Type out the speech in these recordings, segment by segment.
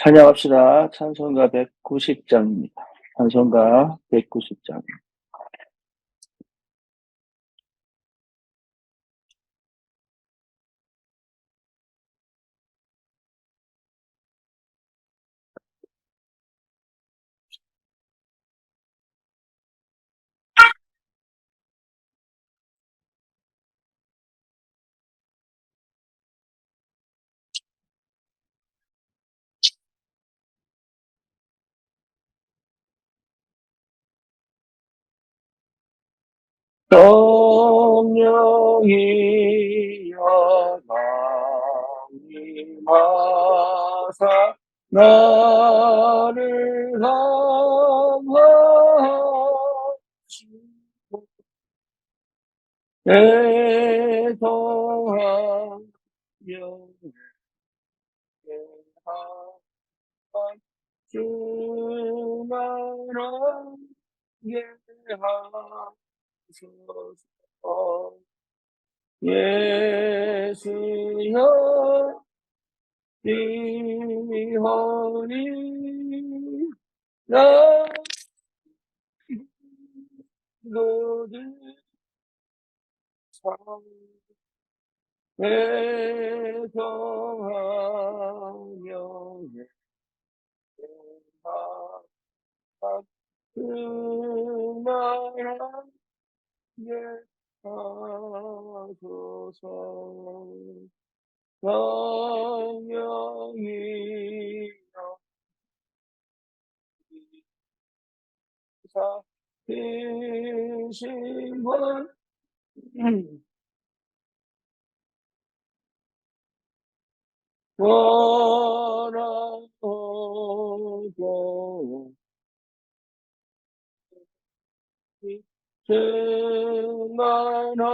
찬양합시다. 찬송가 190장입니다. 찬송가 190장. 성령이여 강림하사 나를 감화하시고 애통하며 주만아 예하소서. 예수여 리허니 나 모든 삶 애통하며 그만한 예하소서. 성령이여 사 되신 분 원하고 충만한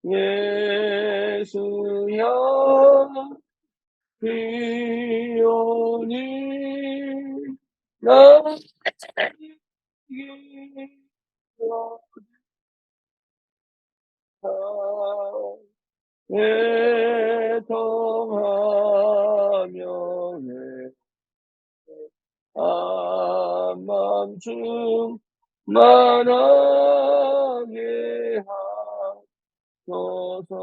예수여 비오니 나에게 애통하며 암만 충만하게 하소서.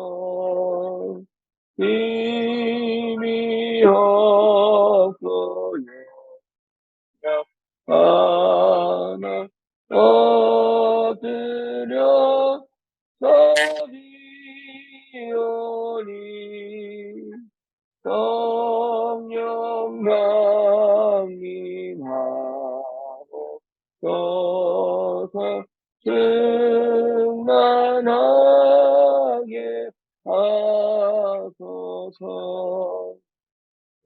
힘이 없고요 하나 엎드려 서리오니 성령 강림하고 서서 충만하게 하소서.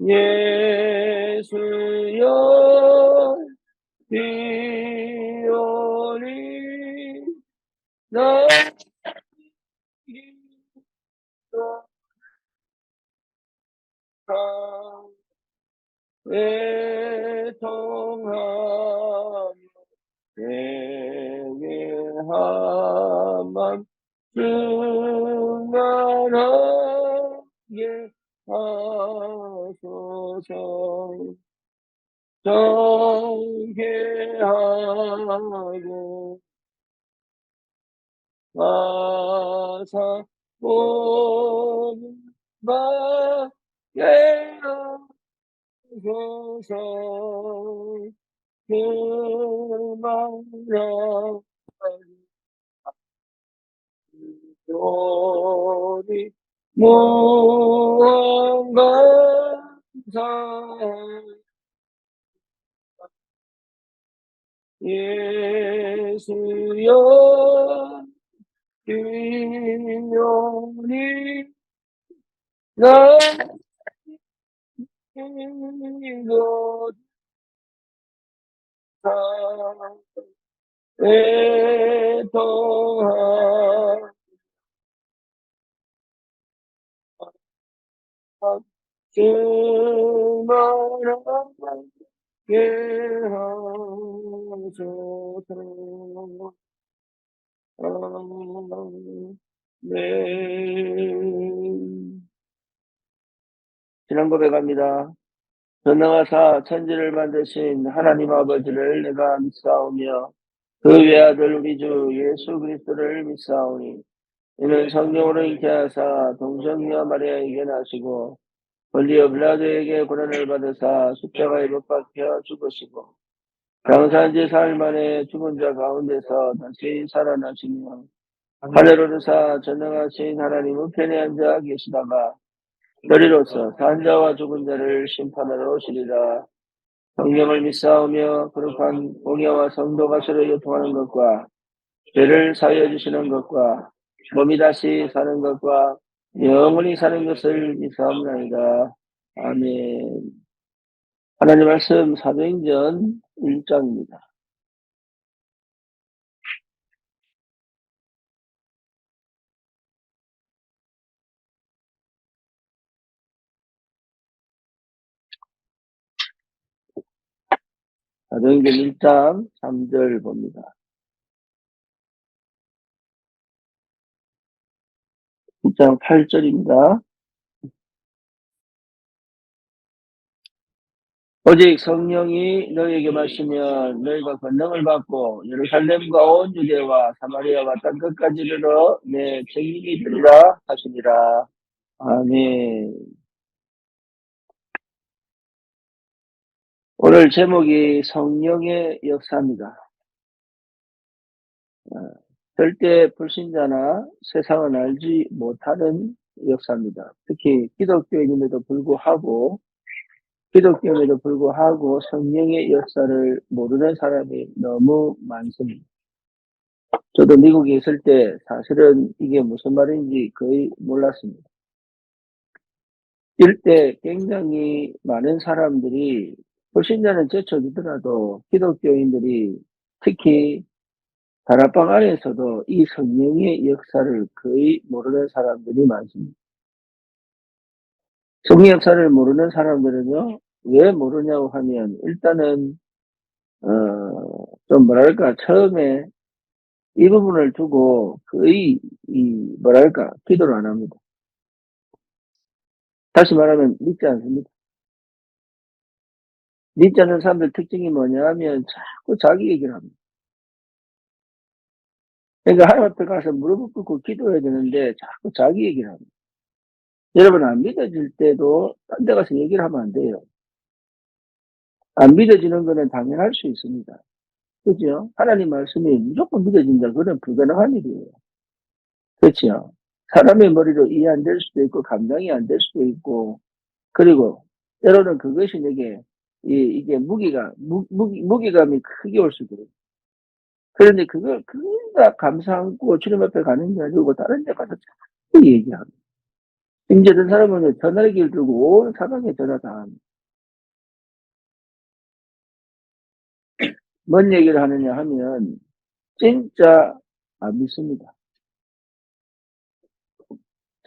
예수여 비오니 나에게 애통하며 예배하만 충만하게 하소서. 정죄하고 마사 모든 바에 하소서. 그만한 우리 무언가 예수여 비오니 나 이곳 애통하 주만하게 하소서. 아멘. 신앙 고백합니다. 전능하사 천지를 만드신 하나님 아버지를 내가 믿사오며 그 외아들 우리 주 예수 그리스도를 믿사오니 이는 성령으로 잉태하사 동정녀 마리아에게 나시고 본디오 빌라도에게 고난을 받으사 십자가에 못 박혀 죽으시고 장사한 지 사흘 만에 죽은 자 가운데서 다시 살아나시며 하늘로 오르사 전능하신 하나님 우편에 앉아 계시다가 너리로서 산자와 죽은 자를 심판하러 오시리라. 성령을 믿사오며 거룩한 공예와 성도가 서로 교통하는 것과 죄를 사하여 주시는 것과 몸이 다시 사는 것과 영원히 사는 것을 믿사옵나이다. 아멘. 하나님 말씀 사도행전 1장입니다. 사도행전 1장 3절 봅니다. 1장 8절입니다. 오직 성령이 너희에게 마시면 너희가 권능을 받고 예루살렘과 온 유대와 사마리아와 땅 끝까지 이르러 내 증인이 되리라 하시니라. 아멘. 오늘 제목이 성령의 역사입니다. 절대 불신자나 세상은 알지 못하는 역사입니다. 특히 기독교인임에도 불구하고 성령의 역사를 모르는 사람이 너무 많습니다. 저도 미국에 있을 때 사실은 이게 무슨 말인지 거의 몰랐습니다. 이때 굉장히 많은 사람들이 불신자는 제쳐지더라도 기독교인들이 특히 다락방 안에서도 이 성령의 역사를 거의 모르는 사람들이 많습니다. 성령 역사를 모르는 사람들은요, 왜 모르냐고 하면 일단은 좀 뭐랄까 처음에 이 부분을 두고 거의 기도를 안 합니다. 다시 말하면 믿지 않습니다. 믿지 않는 사람들 특징이 뭐냐 하면 자꾸 자기 얘기를 합니다. 그러니까 하나님 앞에 가서 무릎을 꿇고 기도해야 되는데 자꾸 자기 얘기를 합니다. 여러분 안 믿어질 때도 딴 데 가서 얘기를 하면 안 돼요. 안 믿어지는 거는 당연할 수 있습니다. 그죠? 하나님 말씀이 무조건 믿어진다. 그건 불가능한 일이에요. 그렇죠? 사람의 머리로 이해 안 될 수도 있고 감당이 안 될 수도 있고 그리고 때로는 그것이 내게 이게 무게감이 크게 올 수도 있고 그런데 그걸 다 감사 안고 주님 앞에 가는 게 아니고 다른 데 가서 자꾸 얘기합니다. 심지어 어떤 사람은 전화기를 들고 온 사방에 전화 다 합니다. 뭔 얘기를 하느냐 하면 진짜 안 믿습니다.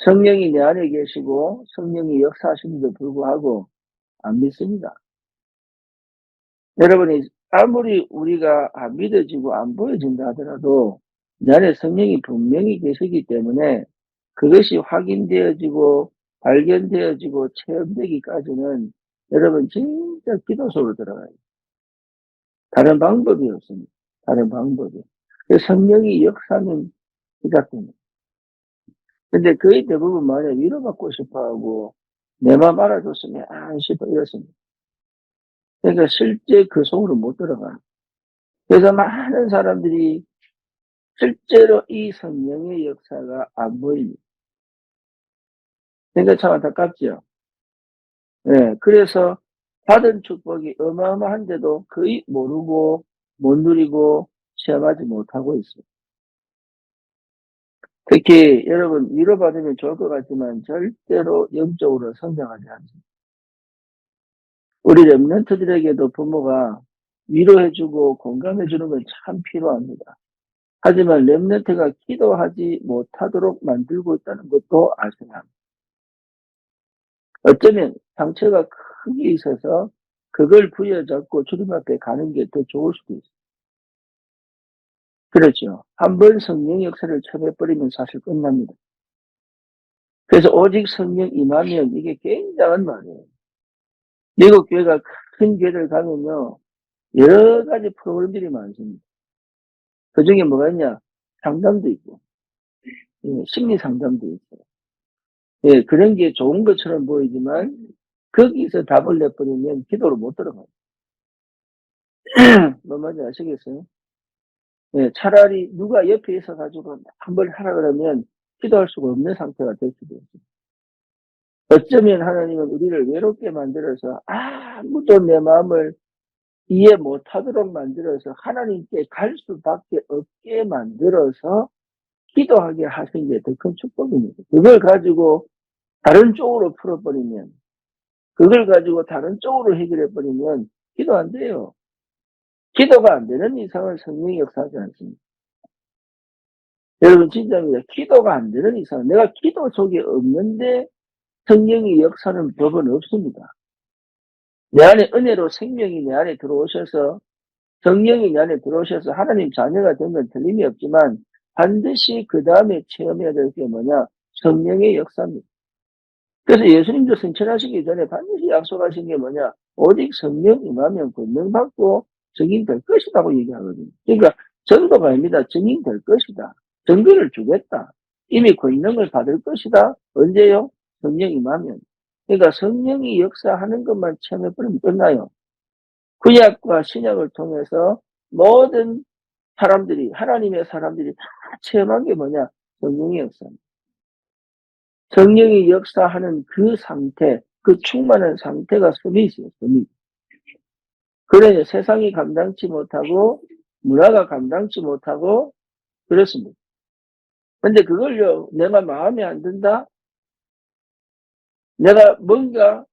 성령이 내 안에 계시고 성령이 역사하시는데도 불구하고 안 믿습니다. 여러분이 아무리 우리가 안 믿어지고 안 보여진다 하더라도 내 안에 성령이 분명히 계시기 때문에 그것이 확인되어지고 발견되어지고 체험되기까지는 여러분 진짜 기도 속으로 들어가요. 다른 방법이 없습니다. 다른 방법이. 성령이 역사는 기다립니다. 근데 거의 대부분 만약 위로받고 싶어하고 내 맘 알아줬으면 싶어 이렇습니다. 그러니까 실제 그 속으로 못 들어가요. 그래서 많은 사람들이 실제로 이 성령의 역사가 안 보입니다. 그러니까 참 안타깝죠. 예, 그래서 받은 축복이 어마어마한데도 거의 모르고 못 누리고 체험하지 못하고 있습니다. 특히 여러분 위로받으면 좋을 것 같지만 절대로 영적으로 성장하지 않습니다. 우리 렘넌트들에게도 부모가 위로해주고 공감해주는 건 참 필요합니다. 하지만 렘넌트가 기도하지 못하도록 만들고 있다는 것도 아셔야 합니다. 어쩌면 상처가 크게 있어서 그걸 부여잡고 주님 앞에 가는 게 더 좋을 수도 있어요. 그렇죠. 한번 성령 역사를 처해버리면 사실 끝납니다. 그래서 오직 성령 임하면 이게 굉장한 말이에요. 미국 교회가 큰 교회들 가면요, 여러 가지 프로그램들이 많습니다. 그 중에 뭐가 있냐? 상담도 있고, 예, 심리 상담도 있고, 예, 그런 게 좋은 것처럼 보이지만, 거기서 답을 내버리면 기도로 못 들어가요. 뭔 말인지 아시겠어요? 예, 차라리 누가 옆에 있어가지고 한번 하라 그러면 기도할 수가 없는 상태가 될 수도 있어요. 어쩌면 하나님은 우리를 외롭게 만들어서 아무도 내 마음을 이해 못하도록 만들어서 하나님께 갈 수밖에 없게 만들어서 기도하게 하신 게 더 큰 축복입니다. 그걸 가지고 다른 쪽으로 풀어버리면, 그걸 가지고 다른 쪽으로 해결해버리면 기도 안 돼요. 기도가 안 되는 이상은 성령이 역사하지 않습니다. 여러분 진짜입니다. 기도가 안 되는 이상, 내가 기도 속에 없는데 성령이 역사하는 법은 없습니다. 내 안에 은혜로 생명이 내 안에 들어오셔서, 성령이 내 안에 들어오셔서 하나님 자녀가 된 건 틀림이 없지만 반드시 그 다음에 체험해야 될 게 뭐냐? 성령의 역사입니다. 그래서 예수님도 승천하시기 전에 반드시 약속하신 게 뭐냐? 오직 성령 임하면 권능받고 증인될 것이라고 얘기하거든요. 그러니까 전도가 아닙니다. 증인될 것이다. 증거를 주겠다. 이미 권능을 받을 것이다. 언제요? 성령 임하면. 그러니까 성령이 역사하는 것만 체험해버리면 끝나요. 구약과 신약을 통해서 모든 사람들이, 하나님의 사람들이 다 체험한 게 뭐냐? 성령의 역사입니다. 성령이 역사하는 그 상태, 그 충만한 상태가 서밋이에요, 서밋. 그래, 세상이 감당치 못하고, 문화가 감당치 못하고, 그렇습니다. 근데 그걸요, 내가 마음에 안 든다? 내가 뭔가,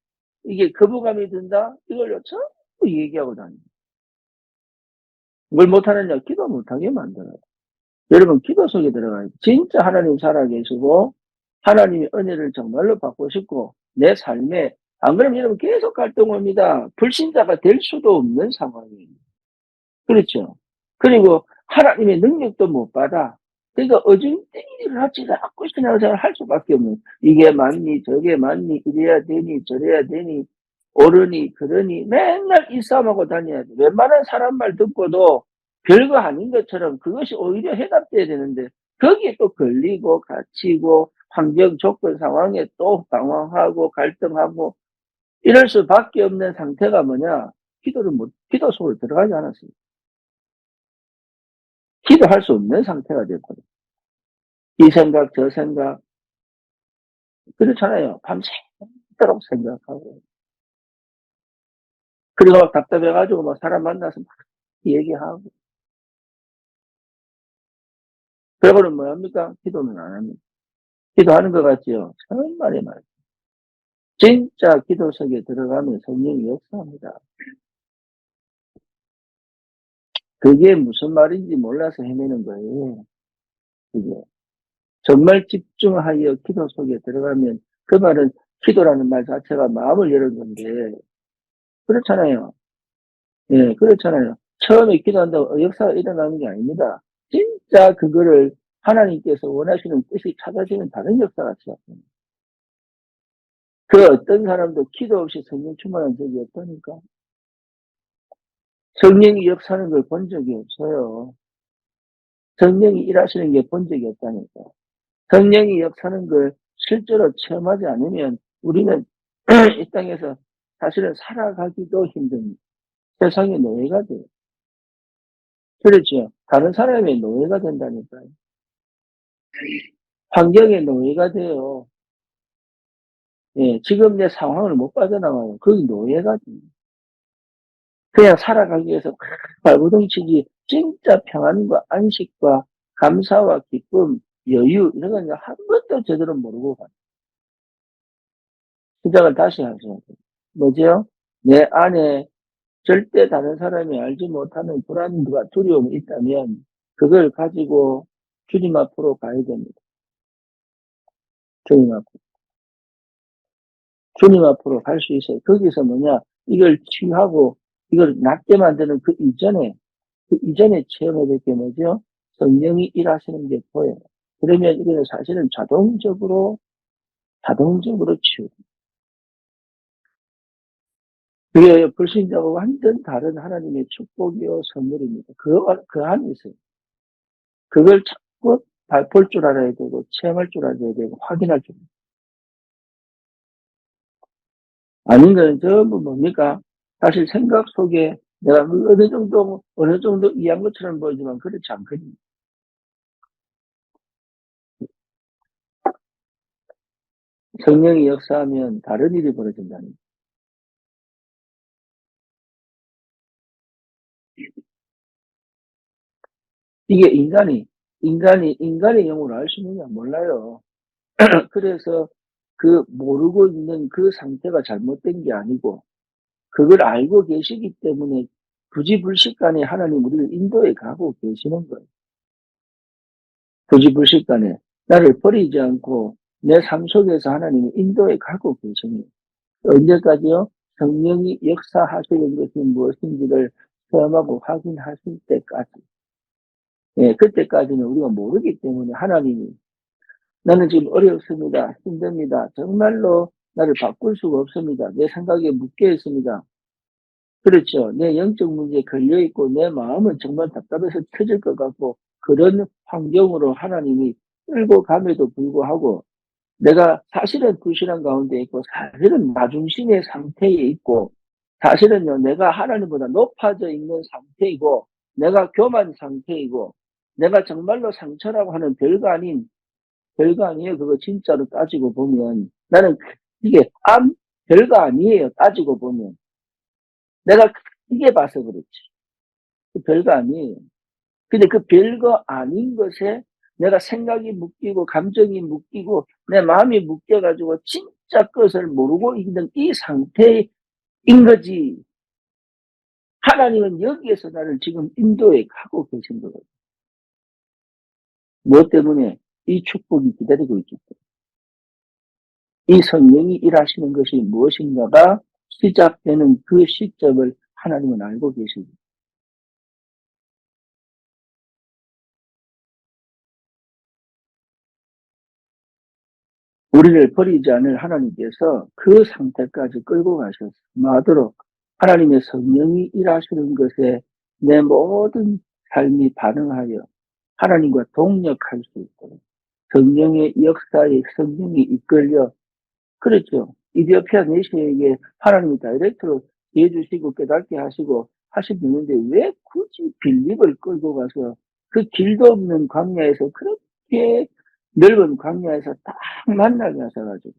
이게 거부감이 든다? 이걸요, 전부 얘기하고 다닙니다. 뭘 못하느냐? 기도 못하게 만들어요. 여러분, 기도 속에 들어가요. 진짜 하나님 살아계시고, 하나님의 은혜를 정말로 받고 싶고, 내 삶에, 안 그러면 여러분 계속 갈등합니다. 불신자가 될 수도 없는 상황이에요. 그렇죠. 그리고 하나님의 능력도 못 받아. 그러니까 어중땡이를 하지 않고 신앙생활을 할 수밖에 없는. 이게 맞니, 저게 맞니, 이래야 되니, 저래야 되니, 옳으니, 그러니, 맨날 이 싸움하고 다녀야 돼. 웬만한 사람 말 듣고도 별거 아닌 것처럼 그것이 오히려 해답돼야 되는데, 거기에 또 걸리고, 갇히고, 환경, 조건, 상황에 또 당황하고, 갈등하고, 이럴 수밖에 없는 상태가 뭐냐? 기도 속으로 들어가지 않았습니다. 기도할 수 없는 상태가 됐거든요. 이 생각, 저 생각, 그렇잖아요. 밤새도록 생각하고. 그리고 막 답답해가지고 막 사람 만나서 막 얘기하고. 그러고는 뭐 합니까? 기도는 안 합니다. 기도하는 것 같지요? 정말이 말. 진짜 기도 속에 들어가면 성령이 역사합니다. 그게 무슨 말인지 몰라서 헤매는 거예요. 그게. 정말 집중하여 기도 속에 들어가면 그 말은 기도라는 말 자체가 마음을 여는 건데, 그렇잖아요. 예, 그렇잖아요. 처음에 기도한다고 역사가 일어나는 게 아닙니다. 진짜 그거를 하나님께서 원하시는 뜻이 찾아지는 다른 역사가 시작됩니다. 그 어떤 사람도 기도 없이 성령 충만한 적이 없다니까. 성령이 역사하는 걸 본 적이 없어요. 성령이 일하시는 게 본 적이 없다니까. 성령이 역사하는 걸 실제로 체험하지 않으면 우리는 이 땅에서 사실은 살아가기도 힘듭니다. 세상의 노예가 돼요. 그렇죠. 다른 사람의 노예가 된다니까요. 환경의 노예가 돼요. 예, 지금 내 상황을 못 빠져나와요. 거기 노예가 돼요. 그냥 살아가기 위해서 발버둥치지, 진짜 평안과 안식과 감사와 기쁨, 여유, 이런 건 한 번도 제대로 모르고 가요. 시작을 다시 하셔야 돼요. 뭐죠? 내 안에 절대 다른 사람이 알지 못하는 불안과 두려움이 있다면 그걸 가지고 주님 앞으로 가야 됩니다. 주님 앞으로. 주님 앞으로 갈 수 있어요. 거기서 뭐냐? 이걸 치유하고 이걸 낫게 만드는 그 이전에 체험해야 될 게 뭐죠? 성령이 일하시는 게 보여요. 그러면 이거는 사실은 자동적으로 자동적으로 치유됩니다. 그게 불신자하고 완전 다른 하나님의 축복이요 선물입니다. 그 안에 있어요. 그걸 자꾸 볼 줄 알아야 되고 체험할 줄 알아야 되고 확인할 줄. 아닌 거는 전부 뭡니까? 사실 생각 속에 내가 어느 정도 이해한 것처럼 보이지만 그렇지 않거든요. 성령이 역사하면 다른 일이 벌어진다는 거예요. 이게 인간의 영으로 알 수 있느냐 몰라요. 그래서 그 모르고 있는 그 상태가 잘못된 게 아니고 그걸 알고 계시기 때문에 부지불식간에 하나님 우리를 인도해 가고 계시는 거예요. 부지불식간에 나를 버리지 않고 내 삶 속에서 하나님이 인도해 가고 계시는 거예요. 언제까지요? 성령이 역사하시는 것이 무엇인지를 체험하고 확인하실 때까지. 예, 그때까지는 우리가 모르기 때문에 하나님이 나는 지금 어렵습니다. 힘듭니다. 정말로 나를 바꿀 수가 없습니다. 내 생각에 묶여 있습니다. 그렇죠. 내 영적 문제에 걸려 있고 내 마음은 정말 답답해서 터질 것 같고 그런 환경으로 하나님이 끌고 감에도 불구하고 내가 사실은 불신앙 가운데 있고 사실은 나중심의 상태에 있고 사실은요 내가 하나님보다 높아져 있는 상태이고 내가 교만 상태이고 내가 정말로 상처라고 하는 별거 아니에요. 그거 진짜로 따지고 보면 나는 이게 별거 아니에요. 따지고 보면 내가 크게 봐서 그렇지. 그 별거 아니에요. 근데 그 별거 아닌 것에 내가 생각이 묶이고 감정이 묶이고 내 마음이 묶여가지고 진짜 것을 모르고 있는 이 상태인 거지. 하나님은 여기에서 나를 지금 인도해 가고 계신 거거든요. 무엇 때문에? 이 축복이 기다리고 있기 때문에. 이 성령이 일하시는 것이 무엇인가가 시작되는 그 시점을 하나님은 알고 계십니다. 우리를 버리지 않을 하나님께서 그 상태까지 끌고 가셔서 마도록 하나님의 성령이 일하시는 것에 내 모든 삶이 반응하여 하나님과 동력할 수 있도록 성령의 역사에 성령이 이끌려 그렇죠. 이디오피아 내시에게 하나님이 다이렉트로 지혜 주시고 깨닫게 하시고 하시는데 왜 굳이 빌립을 끌고 가서 그 길도 없는 광야에서 그렇게 넓은 광야에서 딱 만나게 하셔가지고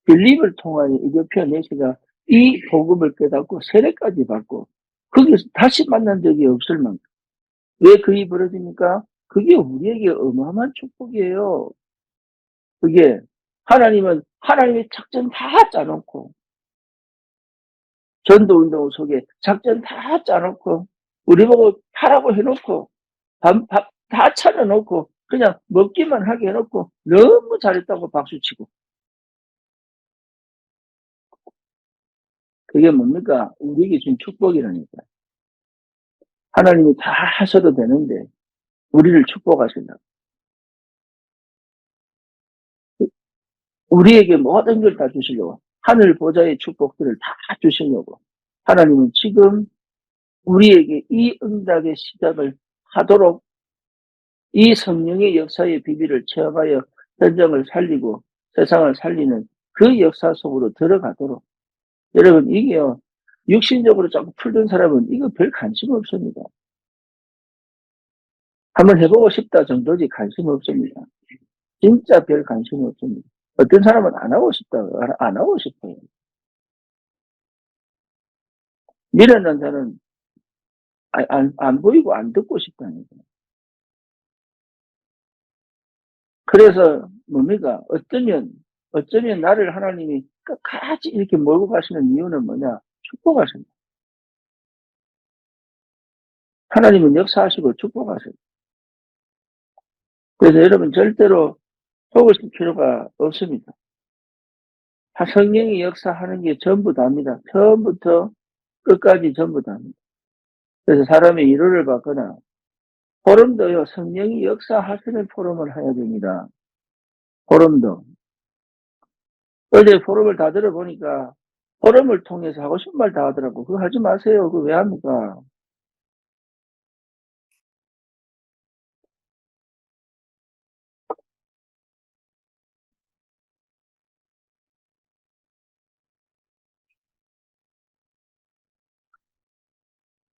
빌립을 통하여 이디오피아 내시가 이 복음을 깨닫고 세례까지 받고 거기서 다시 만난 적이 없을 만큼 왜 그 일이 벌어집니까? 그게 우리에게 어마어마한 축복이에요. 그게 하나님은 하나님의 작전 다 짜놓고 전도운동 속에 작전 다 짜놓고 우리 보고 하라고 해놓고 밥 다 차려놓고 그냥 먹기만 하게 해놓고 너무 잘했다고 박수치고 그게 뭡니까? 우리에게 준 축복이라니까. 하나님이 다 하셔도 되는데 우리를 축복하신다. 우리에게 모든 걸 다 주시려고 하늘 보좌의 축복들을 다 주시려고 하나님은 지금 우리에게 이 응답의 시작을 하도록 이 성령의 역사의 비밀을 체험하여 현장을 살리고 세상을 살리는 그 역사 속으로 들어가도록 여러분 이게요 육신적으로 자꾸 풀던 사람은 이거 별 관심 없습니다. 한번 해보고 싶다 정도지 관심 없습니다. 진짜 별 관심 없습니다. 어떤 사람은 안 하고 싶다 안 하고 싶어요. 미련한 자는 안 보이고 안 듣고 싶다는 거예요. 그래서 뭡니까? 어쩌면 나를 하나님이 끝까지 이렇게 몰고 가시는 이유는 뭐냐? 축복하십니다. 하나님은 역사하시고 축복하세요. 그래서 여러분 절대로 속으실 필요가 없습니다. 성령이 역사하는 게 전부 다입니다. 처음부터 끝까지 전부 다입니다. 그래서 사람이 위로를 받거나 포럼도요. 성령이 역사하시는 포럼을 해야 됩니다. 포럼도. 어제 포럼을 다 들어보니까 포럼을 통해서 하고 싶은 말 다 하더라고. 그거 하지 마세요. 그거 왜 합니까?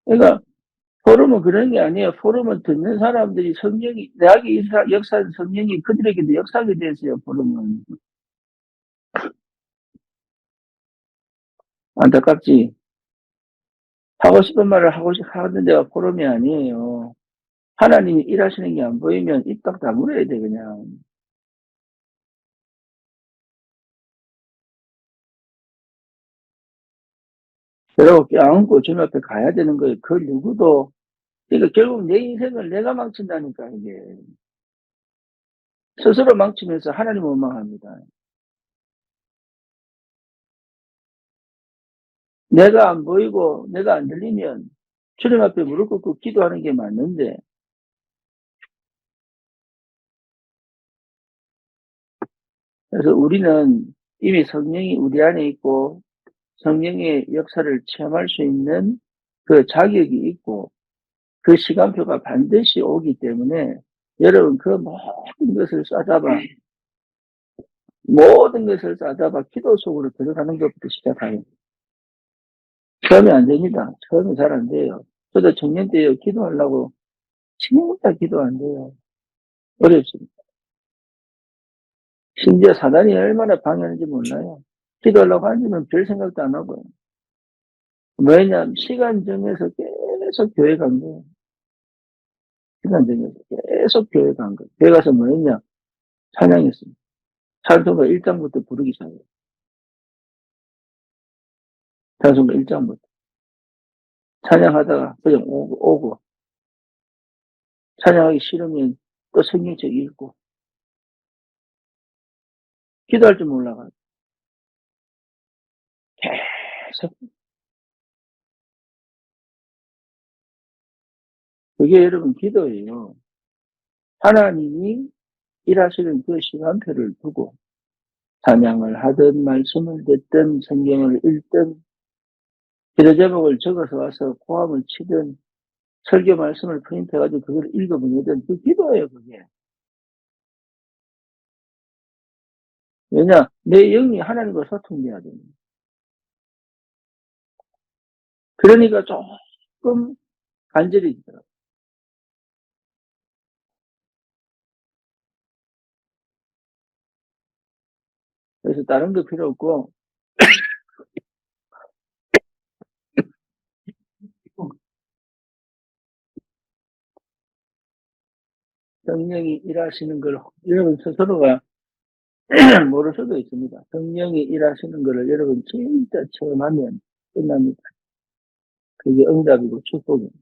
그러니까 포럼은 그런 게 아니에요. 포럼은 듣는 사람들이 성령이, 대학의 역사, 성령이 그들에게도 역사하게 됐어요. 포럼은. 안타깝지. 하고 싶은 말을 하는 데가 포럼이 아니에요. 하나님이 일하시는 게 안 보이면 입 딱 다물어야 돼, 그냥. 그러고 껴안고 주님 앞에 가야 되는 거예요. 그 누구도. 그러니까 결국 내 인생을 내가 망친다니까, 이게. 스스로 망치면서 하나님 원망합니다. 내가 안 보이고 내가 안 들리면 주님 앞에 무릎 꿇고 기도하는 게 맞는데, 그래서 우리는 이미 성령이 우리 안에 있고 성령의 역사를 체험할 수 있는 그 자격이 있고 그 시간표가 반드시 오기 때문에 여러분 그 모든 것을 싸잡아 기도 속으로 들어가는 것부터 시작해요. 처음에 안 됩니다. 처음에 잘 안 돼요. 저도 청년 때요 기도하려고 진짜 기도 안 돼요. 어렵습니다. 심지어 사단이 얼마나 방해하는지 몰라요. 기도하려고 앉으면 별 생각도 안 하고요. 왜냐하면 시간 정해서 계속 교회 간 거예요. 시간 정해서 계속 교회 간 거예요. 교회 가서 뭐 했냐? 찬양했습니다. 찬송가 1장부터 부르기 시작해요. 찬송가 1장부터. 찬양하다가 그냥 오고 찬양하기 싫으면 또 성경책 읽고, 기도할 줄 몰라가지고. 계속. 그게 여러분 기도예요. 하나님이 일하시는 그 시간표를 두고, 찬양을 하든, 말씀을 듣든, 성경을 읽든, 기도 제목을 적어서 와서 고함을 치든, 설교 말씀을 프린트해가지고 그걸 읽어보내든, 그 기도예요, 그게. 왜냐? 내 영이 하나님과 소통돼야 됩니다. 그러니까 조금 간절해지더라고요. 그래서 다른 거 필요 없고, 성령이 일하시는 걸 여러분 스스로가 모를 수도 있습니다. 성령이 일하시는 거를 여러분 진짜 체험하면 끝납니다. 그게 응답이고 축복입니다.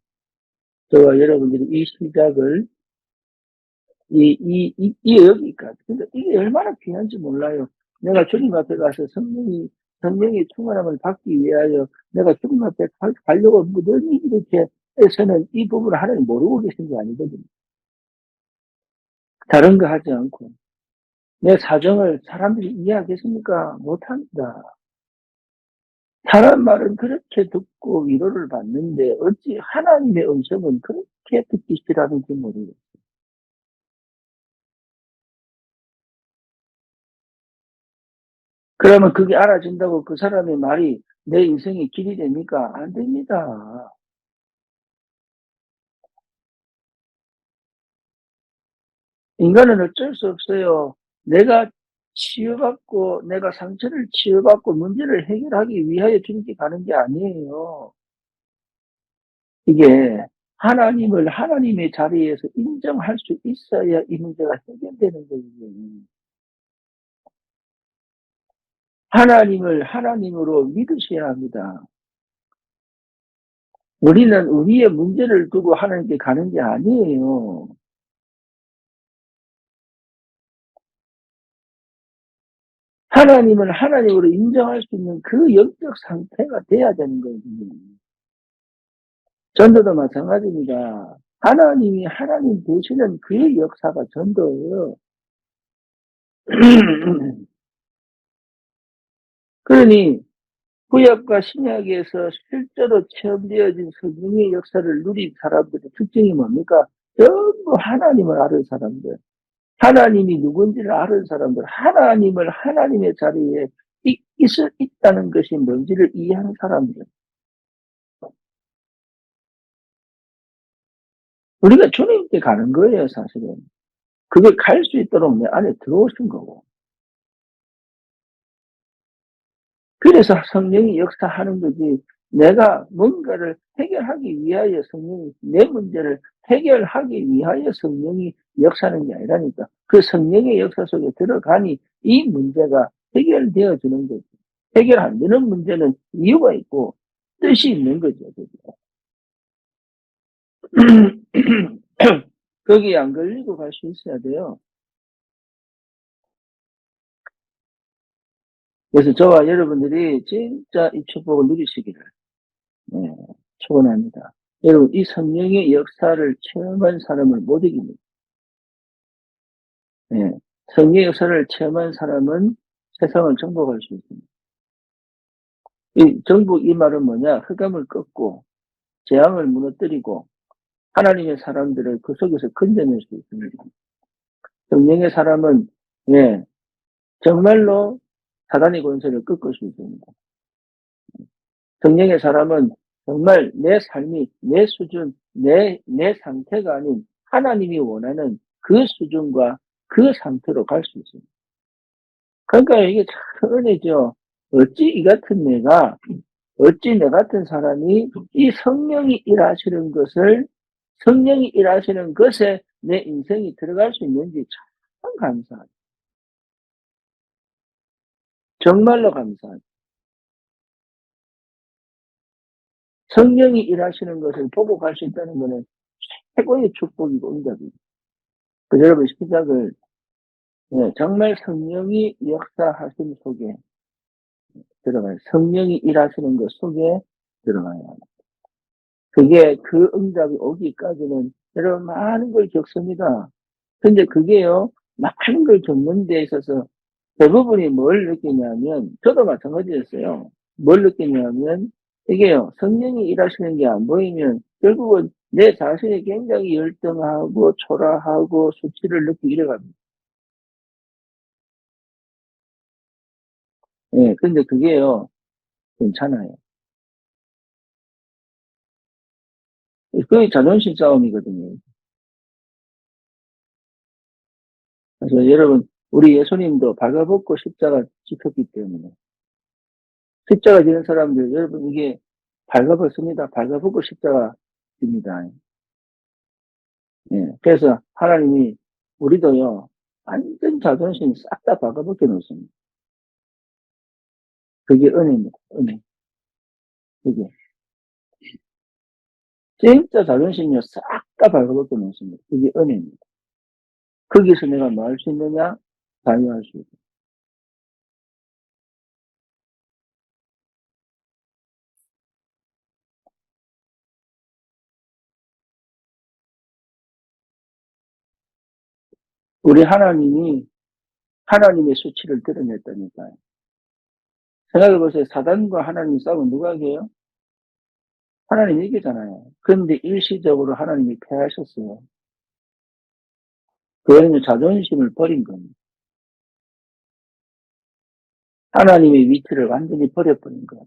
저와 여러분들이 이 시작을 이게 여기까지. 그러니까 이게 얼마나 귀한지 몰라요. 내가 주님 앞에 가서 성령의 충만함을 받기 위하여 내가 주님 앞에 가려고 무던히 이렇게 해서는 이 부분을 하나님 모르고 계신 게 아니거든요. 다른 거 하지 않고. 내 사정을 사람들이 이해하겠습니까? 못합니다. 사람 말은 그렇게 듣고 위로를 받는데 어찌 하나님의 음성은 그렇게 듣기 싫어하는지 모르겠어요. 그러면 그게 알아진다고 그 사람의 말이 내 인생의 길이 됩니까? 안 됩니다. 인간은 어쩔 수 없어요. 내가 치유받고, 내가 상처를 치유받고 문제를 해결하기 위하여 주님께 가는 게 아니에요. 이게 하나님을 하나님의 자리에서 인정할 수 있어야 이 문제가 해결되는 거예요. 하나님을 하나님으로 믿으셔야 합니다. 우리는 우리의 문제를 두고 하나님께 가는 게 아니에요. 하나님을 하나님으로 인정할 수 있는 그 영적 상태가 돼야 되는 거예요. 전도도 마찬가지입니다. 하나님이 하나님 되시는 그의 역사가 전도예요. 그러니 구약과 신약에서 실제로 체험되어진 성령의 역사를 누린 사람들의 특징이 뭡니까? 전부 하나님을 아는 사람들, 하나님이 누군지를 아는 사람들, 하나님을 하나님의 자리에 있다는 것이 뭔지를 이해하는 사람들. 우리가 주님께 가는 거예요, 사실은. 그게 갈 수 있도록 내 안에 들어오신 거고. 그래서 성령이 역사하는 거지. 내가 뭔가를 해결하기 위하여 성령이 내 문제를 해결하기 위하여 성령이 역사하는 게 아니라니까. 그 성령의 역사 속에 들어가니 이 문제가 해결되어지는 거지. 해결 안 되는 문제는 이유가 있고 뜻이 있는 거죠. 거기에 안 걸리고 갈 수 있어야 돼요. 그래서 저와 여러분들이 진짜 이 축복을 누리시기를 축원합니다. 여러분, 이 성령의 역사를 체험한 사람을 못 이깁니다. 예. 성령의 역사를 체험한 사람은 세상을 정복할 수 있습니다. 이 정복, 이 말은 뭐냐? 흑암을 꺾고 재앙을 무너뜨리고 하나님의 사람들을 그 속에서 건져낼 수 있습니다. 성령의 사람은 예, 정말로 사단의 권세를 꺾을 수 있습니다. 성령의 사람은 정말 내 삶이 내 수준, 내 상태가 아닌 하나님이 원하는 그 수준과 그 상태로 갈 수 있습니다. 그러니까 이게 참 은혜죠. 어찌 내 같은 사람이 이 성령이 일하시는 것에 내 인생이 들어갈 수 있는지 참 감사하죠. 정말로 감사하죠. 성령이 일하시는 것을 보고 갈 수 있다는 것은 최고의 축복이고 응답입니다. 그 여러분 시작을 정말 성령이 역사하신 속에 들어가요. 성령이 일하시는 것 속에 들어가야 합니다. 그게 그 응답이 오기까지는 여러분 많은 걸 겪습니다. 근데 그게요, 많은 걸 겪는 데 있어서 대부분이 뭘 느끼냐면, 저도 마찬가지였어요. 뭘 느끼냐면, 이게요, 성령이 일하시는 게 안 보이면 결국은 내 자신이 굉장히 열등하고 초라하고 수치를 느끼게 이래갑니다. 예, 근데 그게요, 괜찮아요. 그게 자존심 싸움이거든요. 그래서 여러분, 우리 예수님도 발가벗고 십자가 지켰기 때문에 십자가 지는 사람들, 여러분, 이게 발가벗습니다. 발가벗고 십자가 집니다. 예. 그래서 하나님이 우리도요, 완전 자존심 싹 다 발가벗겨 놓습니다. 그게 은혜입니다. 은혜. 그게. 진짜 자존심이요, 싹 다 발가벗겨 놓습니다. 그게 은혜입니다. 거기서 내가 뭐 할 수 있느냐? 자유할 수 있다. 우리 하나님이 하나님의 수치를 드러냈다니까요. 생각해보세요. 사단과 하나님 싸움은 누가 이겨요? 하나님이 이기잖아요. 그런데 일시적으로 하나님이 패하셨어요. 그거는 자존심을 버린 겁니다. 하나님의 위치를 완전히 버려버린 거예요.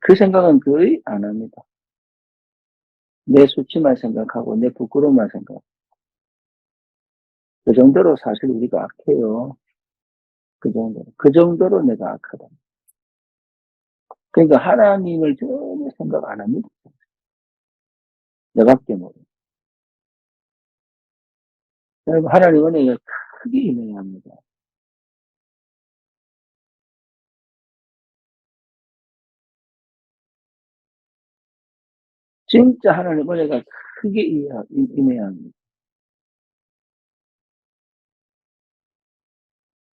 그 생각은 거의 안 합니다. 내 수치만 생각하고 내 부끄러움만 생각하고 그 정도로 사실 우리가 악해요. 그 정도로 내가 악하다. 그러니까 하나님을 전혀 생각 안 합니다. 내밖에 모르. 여러분 하나님 은혜가 크게 임해야 합니다. 진짜 하나님 은혜가 크게 임해야 합니다.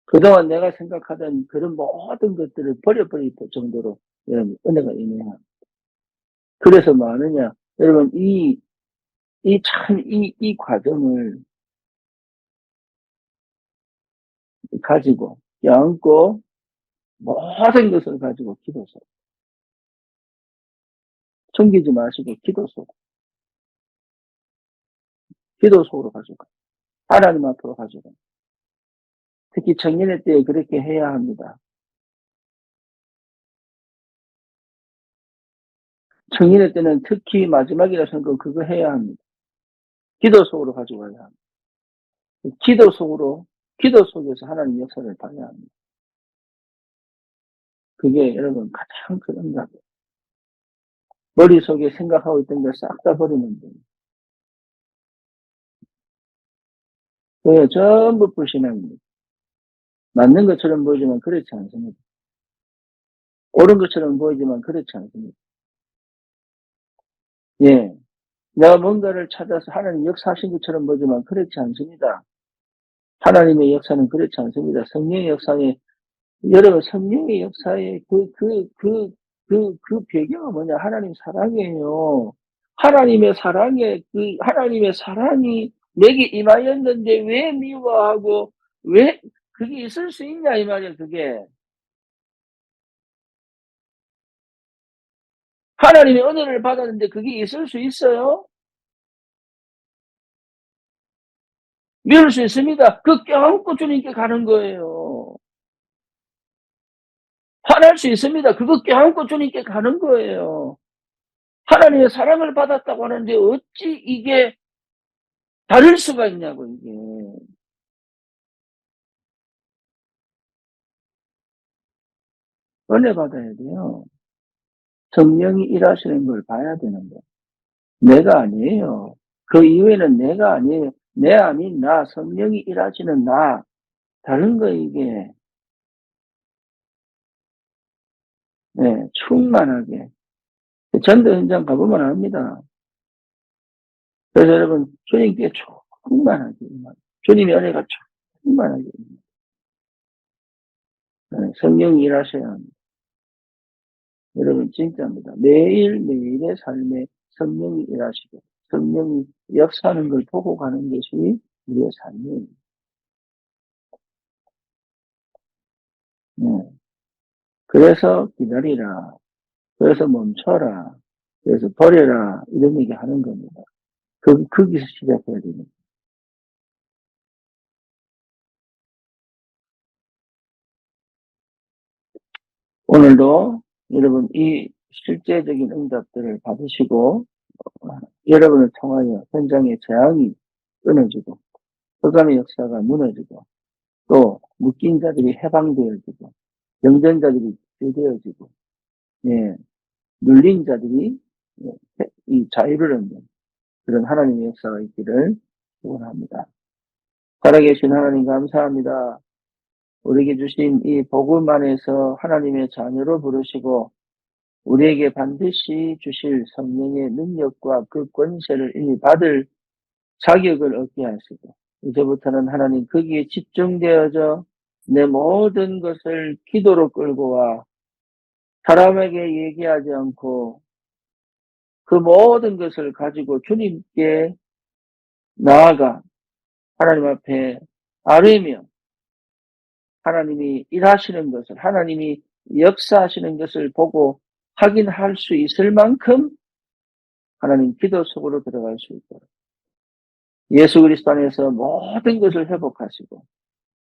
그동안 내가 생각하던 그런 모든 것들을 버려버릴 정도로 여러분 은혜가 임해야 합니다. 그래서 뭐 하느냐 여러분 이 과정을 가지고 껴안고 모든 것을 가지고 기도 속, 숨기지 마시고 기도 속으로 가지고 하나님 앞으로 가지고, 특히 청년의 때에 그렇게 해야 합니다. 청년의 때는 특히 마지막이라서는 그거 해야 합니다. 기도 속으로 가지고 가야 합니다. 기도 속에서 하나님 역사를 봐야 합니다. 그게 여러분 가장 큰 응답이에요. 머릿속에 생각하고 있던 걸 싹 다 버리면 돼요. 그게 전부 불신앙입니다. 맞는 것처럼 보이지만 그렇지 않습니다. 옳은 것처럼 보이지만 그렇지 않습니다. 예. 내가 뭔가를 찾아서 하나님 역사하신 것처럼 보지만 그렇지 않습니다. 하나님의 역사는 그렇지 않습니다. 성령의 역사에, 여러분, 성령의 역사의 그 배경은 뭐냐? 하나님 사랑이에요. 하나님의 사랑이 내게 임하였는데 왜 미워하고, 왜 그게 있을 수 있냐, 이 말이에요, 그게. 하나님의 은혜를 받았는데 그게 있을 수 있어요? 미울 수 있습니다. 그 껴안고 주님께 가는 거예요. 화날 수 있습니다. 그거 껴안고 주님께 가는 거예요. 하나님의 사랑을 받았다고 하는데 어찌 이게 다를 수가 있냐고, 이게. 은혜 받아야 돼요. 성령이 일하시는 걸 봐야 되는 거예요. 내가 아니에요. 그 이후에는 내가 아니에요. 내 아닌 나, 성령이 일하시는 나. 다른 거, 이게. 네, 충만하게. 전도 현장 가보면 압니다. 그래서 여러분, 주님께 충만하게. 주님의 은혜가 충만하게. 네, 성령이 일하셔야 합니다. 여러분, 진짜입니다. 매일매일의 삶에 성령이 일하시고, 성령이 역사하는 걸 보고 가는 것이 우리의 삶이에요. 네. 그래서 기다리라. 그래서 멈춰라. 그래서 버려라. 이런 얘기 하는 겁니다. 거기서 시작해야 됩니다. 오늘도 여러분 이 실제적인 응답들을 받으시고, 여러분을 통하여 현장의 재앙이 끊어지고, 흑암의 역사가 무너지고, 또 묶인 자들이 해방되어지고, 영전자들이 되어지고, 예, 눌린 자들이, 예, 이 자유를 얻는 그런 하나님의 역사가 있기를 축원합니다. 살아계신 하나님 감사합니다. 우리에게 주신 이 복음 안에서 하나님의 자녀로 부르시고 우리에게 반드시 주실 성령의 능력과 그 권세를 이미 받을 자격을 얻게 하시고, 이제부터는 하나님 거기에 집중되어져 내 모든 것을 기도로 끌고 와 사람에게 얘기하지 않고 그 모든 것을 가지고 주님께 나아가 하나님 앞에 아뢰며 하나님이 일하시는 것을, 하나님이 역사하시는 것을 보고 확인할 수 있을 만큼 하나님 기도 속으로 들어갈 수 있도록 예수 그리스도 안에서 모든 것을 회복하시고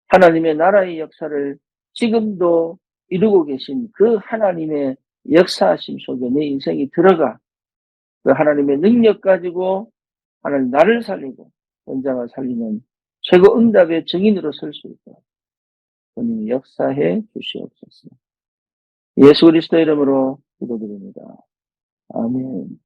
하나님의 나라의 역사를 지금도 이루고 계신 그 하나님의 역사하심 속에 내 인생이 들어가 그 하나님의 능력 가지고 하나님 나를 살리고 현장을 살리는 최고 응답의 증인으로 설 수 있도록 주님이 역사해 주시옵소서. 예수 그리스도 이름으로 기도드립니다. 아멘.